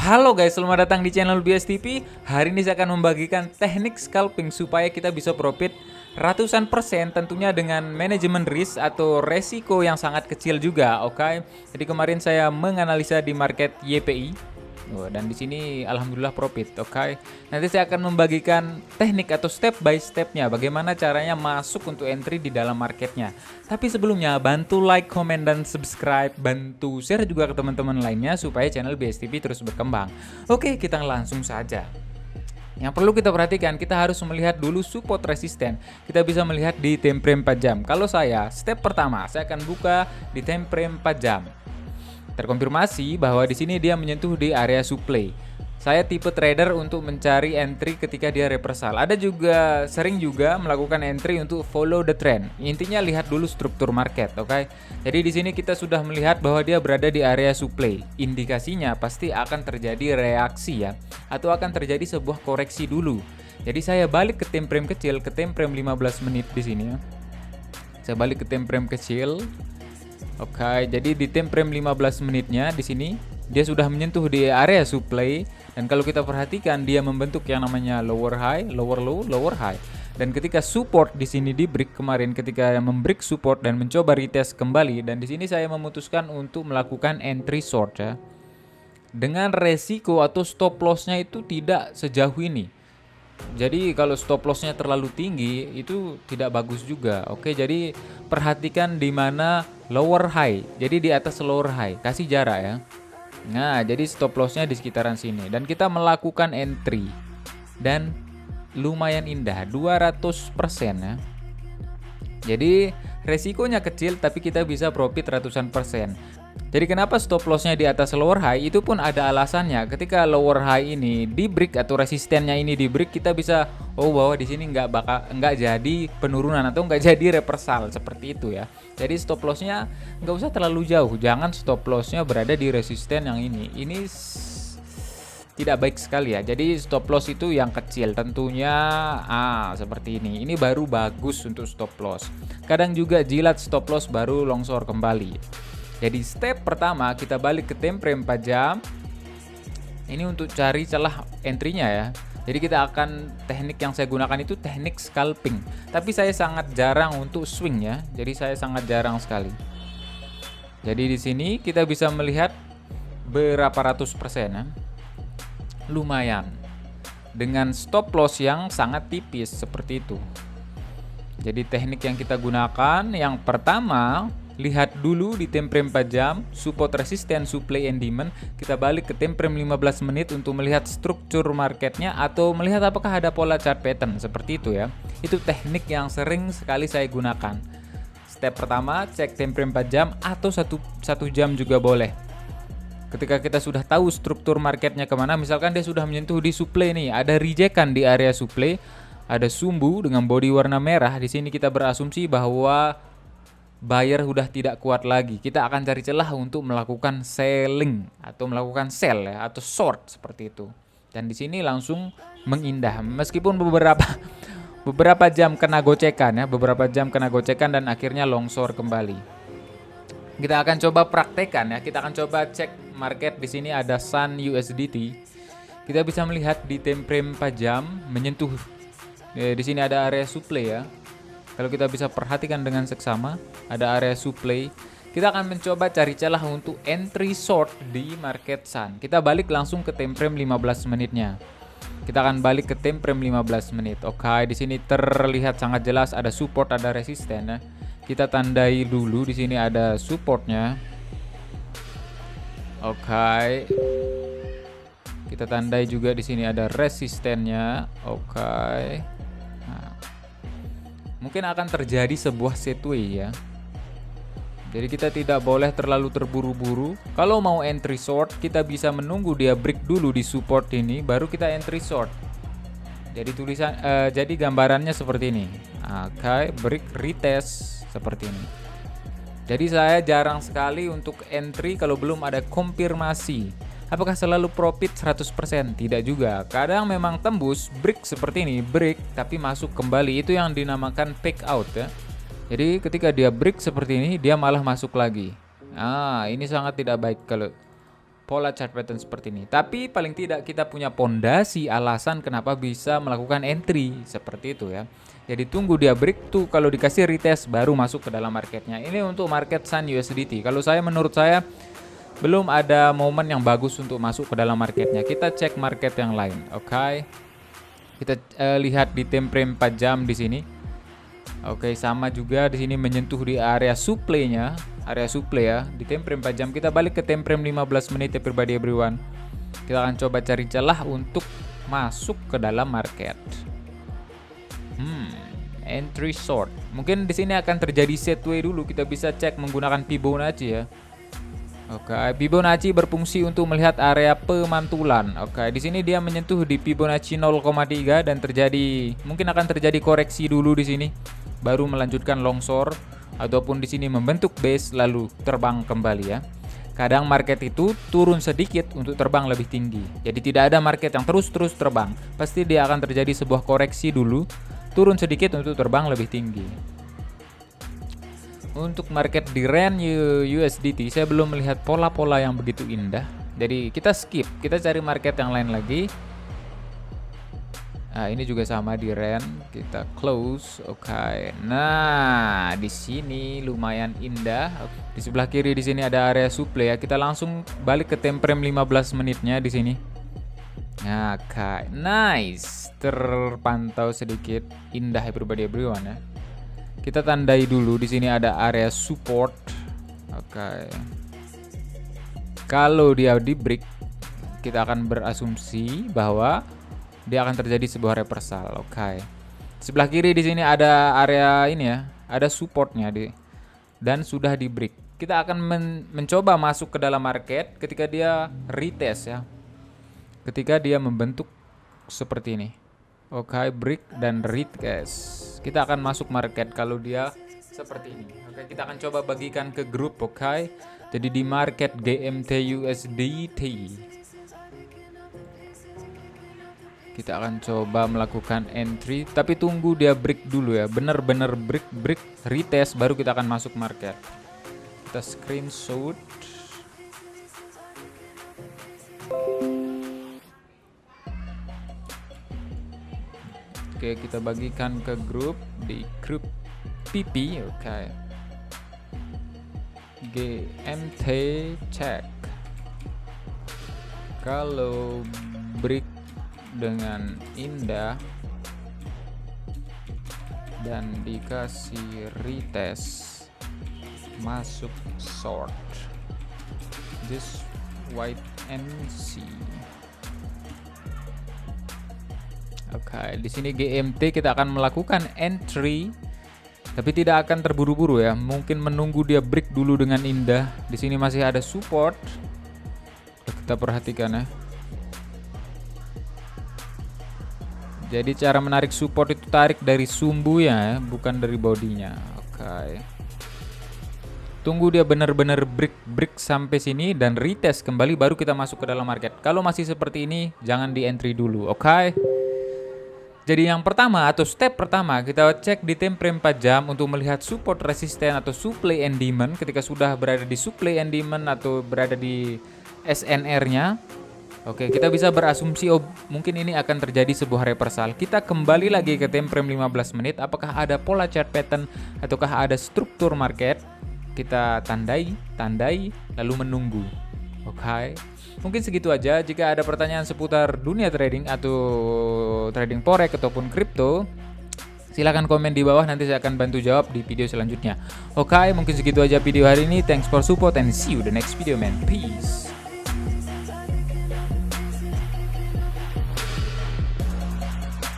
Halo guys, selamat datang di channel BSTP. Hari ini saya akan membagikan teknik scalping supaya kita bisa profit ratusan persen, tentunya dengan manajemen risk atau resiko yang sangat kecil juga. Oke. Jadi kemarin saya menganalisa di market YPI. Dan di sini alhamdulillah profit. Oke. Nanti saya akan membagikan teknik atau step by stepnya, bagaimana caranya masuk untuk entry di dalam marketnya. Tapi sebelumnya bantu like, comment, dan subscribe, bantu share juga ke teman-teman lainnya supaya channel BSTP terus berkembang. Oke, kita langsung saja. Yang perlu kita perhatikan, kita harus melihat dulu support resisten. Kita bisa melihat di time frame 4 jam. Kalau saya, step pertama, saya akan buka di time frame 4 jam. Terkonfirmasi bahwa di sini dia menyentuh di area supply. Saya tipe trader untuk mencari entry ketika dia reversal. Ada juga sering juga melakukan entry untuk follow the trend. Intinya lihat dulu struktur market, oke? Jadi di sini kita sudah melihat bahwa dia berada di area supply. Indikasinya pasti akan terjadi reaksi ya, atau akan terjadi sebuah koreksi dulu. Jadi saya balik ke time frame kecil, ke time frame 15 menit di sini ya. Saya balik ke time frame kecil. Oke, jadi di time frame 15 menitnya di sini dia sudah menyentuh di area supply, dan kalau kita perhatikan dia membentuk yang namanya lower high, lower low, lower high. Dan ketika support di sini di break kemarin, ketika membreak support dan mencoba retest kembali, dan di sini saya memutuskan untuk melakukan entry short ya. Dengan resiko atau stop lossnya itu tidak sejauh ini. Jadi kalau stop lossnya terlalu tinggi itu tidak bagus juga. Oke, jadi perhatikan di mana lower high. Jadi di atas lower high, kasih jarak ya. Nah, jadi stop lossnya di sekitaran sini, dan kita melakukan entry. Dan lumayan indah, 200% ya. Jadi resikonya kecil tapi kita bisa profit ratusan persen. Jadi kenapa stop lossnya di atas lower high itu pun ada alasannya. Ketika lower high ini di break atau resistennya ini di break, kita bisa bahwa di sini nggak jadi penurunan atau nggak jadi reversal seperti itu ya. Jadi stop lossnya nggak usah terlalu jauh. Jangan stop lossnya berada di resisten yang ini. Ini tidak baik sekali ya. Jadi stop loss itu yang kecil tentunya seperti ini. Ini baru bagus untuk stop loss. Kadang juga jilat stop loss baru longsor kembali. Jadi step pertama kita balik ke time frame 4 jam. Ini untuk cari celah entry-nya ya. Jadi kita akan, teknik yang saya gunakan itu teknik scalping. Tapi saya sangat jarang untuk swing ya. Jadi saya sangat jarang sekali. Jadi di sini kita bisa melihat berapa ratus persen ya. Lumayan. Dengan stop loss yang sangat tipis seperti itu. Jadi teknik yang kita gunakan yang pertama, lihat dulu di time frame 4 jam, support resisten, supply and demand. Kita balik ke time frame 15 menit untuk melihat struktur marketnya atau melihat apakah ada pola chart pattern seperti itu ya. Itu teknik yang sering sekali saya gunakan. Step pertama, cek time frame 4 jam atau 1 jam juga boleh. Ketika kita sudah tahu struktur marketnya kemana, misalkan dia sudah menyentuh di supply nih, ada rejekan di area supply, ada sumbu dengan body warna merah. Di sini kita berasumsi bahwa buyer sudah tidak kuat lagi. Kita akan cari celah untuk melakukan selling atau melakukan sell ya, atau short seperti itu. Dan di sini langsung mengindah meskipun beberapa jam kena gocekan ya, beberapa jam kena gocekan dan akhirnya longsor kembali. Kita akan coba praktekan ya. Kita akan coba cek market. Di sini ada Sun USDT. Kita bisa melihat di time frame 4 jam menyentuh. Di sini ada area supply ya. Kalau kita bisa perhatikan dengan seksama, ada area supply. Kita akan mencoba cari celah untuk entry short di market Sun. Kita balik langsung ke time frame 15 menitnya. Kita akan balik ke time frame 15 menit. Oke, di sini terlihat sangat jelas ada support, ada resisten ya. Kita tandai dulu di sini ada supportnya. Oke. Kita tandai juga di sini ada resistennya. Oke. Mungkin akan terjadi sebuah setway ya. Jadi kita tidak boleh terlalu terburu-buru. Kalau mau entry short, kita bisa menunggu dia break dulu di support ini, baru kita entry short. Jadi jadi gambarannya seperti ini. Oke, break retest seperti ini. Jadi saya jarang sekali untuk entry kalau belum ada konfirmasi. Apakah selalu profit 100%? Tidak juga. Kadang memang tembus, break seperti ini, break tapi masuk kembali. Itu yang dinamakan fake out ya. Jadi ketika dia break seperti ini, dia malah masuk lagi. Ini sangat tidak baik pola chart pattern seperti ini. Tapi paling tidak kita punya pondasi alasan kenapa bisa melakukan entry seperti itu ya. Jadi tunggu dia break tuh, kalau dikasih retest baru masuk ke dalam marketnya. Ini untuk market Sun USDT. Kalau menurut saya belum ada momen yang bagus untuk masuk ke dalam marketnya. Kita cek market yang lain. Oke. Kita lihat di time frame 4 jam di sini. Oke, sama juga di sini menyentuh di area supply-nya. Area supply ya, di time frame 4 jam. Kita balik ke time frame 15 menit ya everybody everyone. Kita akan coba cari celah untuk masuk ke dalam market. Entry short. Mungkin di sini akan terjadi setway dulu. Kita bisa cek menggunakan Fibonacci ya. Oke, Fibonacci berfungsi untuk melihat area pemantulan. Oke, di sini dia menyentuh di Fibonacci 0,3 dan mungkin akan terjadi koreksi dulu di sini, baru melanjutkan longsor ataupun di sini membentuk base lalu terbang kembali ya. Kadang market itu turun sedikit untuk terbang lebih tinggi. Jadi tidak ada market yang terus-terus terbang. Pasti dia akan terjadi sebuah koreksi dulu, turun sedikit untuk terbang lebih tinggi. Untuk market di Rand USDT saya belum melihat pola-pola yang begitu indah. Jadi kita skip, kita cari market yang lain lagi. Nah, ini juga sama di Rand, kita close. Oke. Nah, di sini lumayan indah. Di sebelah kiri di sini ada area supply ya. Kita langsung balik ke time frame 15 menitnya di sini. Oke, nice. Terpantau sedikit indah everybody everyone ya. Kita tandai dulu di sini ada area support. Oke. Kalau dia di break, kita akan berasumsi bahwa dia akan terjadi sebuah reversal. Oke. Sebelah kiri di sini ada area ini ya, ada supportnya dan sudah di break. Kita akan mencoba masuk ke dalam market ketika dia retest ya. Ketika dia membentuk seperti ini. Oke, break dan retest. Kita akan masuk market kalau dia seperti ini. Oke, kita akan coba bagikan ke grup. Oke. Jadi di market GMT USDT kita akan coba melakukan entry, tapi tunggu dia break dulu ya. Bener-bener break retest baru kita akan masuk market. Kita screenshot. Oke, kita bagikan ke grup, di grup PP. Oke. GMT check. Kalau break dengan indah dan dikasih retest, masuk short. Just wait and see. Oke, di sini GMT kita akan melakukan entry, tapi tidak akan terburu-buru ya. Mungkin menunggu dia break dulu dengan indah. Di sini masih ada support. Kita perhatikan ya. Jadi cara menarik support itu tarik dari sumbunya ya, bukan dari bodinya. Oke. Tunggu dia benar-benar break sampai sini dan retest kembali baru kita masuk ke dalam market. Kalau masih seperti ini jangan di entry dulu. Oke. Jadi yang pertama atau step pertama kita cek di time frame 4 jam untuk melihat support resisten atau supply and demand. Ketika sudah berada di supply and demand atau berada di SNR-nya, oke, kita bisa berasumsi mungkin ini akan terjadi sebuah reversal. Kita kembali lagi ke time frame 15 menit. Apakah ada pola chart pattern ataukah ada struktur market? Kita tandai lalu menunggu. Oke. Mungkin segitu aja. Jika ada pertanyaan seputar dunia trading atau trading forex ataupun kripto, silahkan komen di bawah, nanti saya akan bantu jawab di video selanjutnya. Oke, mungkin segitu aja video hari ini. Thanks for support and see you the next video man. Peace.